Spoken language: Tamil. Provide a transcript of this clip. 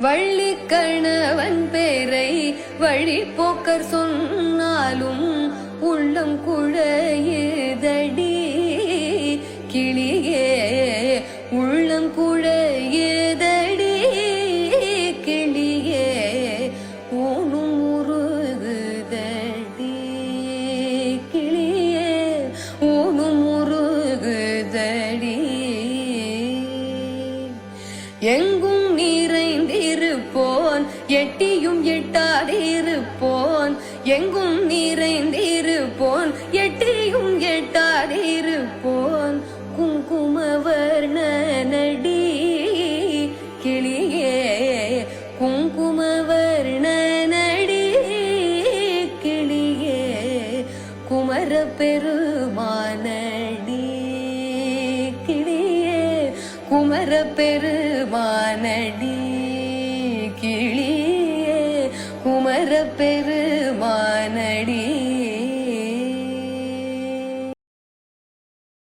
வள்ளி கணவன் பேரை வழிபோக்கர் சொன்னாலும் உள்ளம் குழையுதடி கிளியே, உள்ளம் குழையுதடி கிளியே, ஊனும் உருகுதடி கிளியே, ஊனும் உருகுதடி. எங்கும் நிறைந்திருப்போன் எட்டியும் எட்டாதிருப்போன், எங்கும் நிறைந்திருப்போன் எட்டியும் எட்டாதிருப்போன், குங்குமவர்ணனடி கிளியே, குங்குமவர்ணனடி கிளியே, குமர பெருமானடி கிளியே, குமர பெருமானடி கிளியே, குமர பெருமானடி.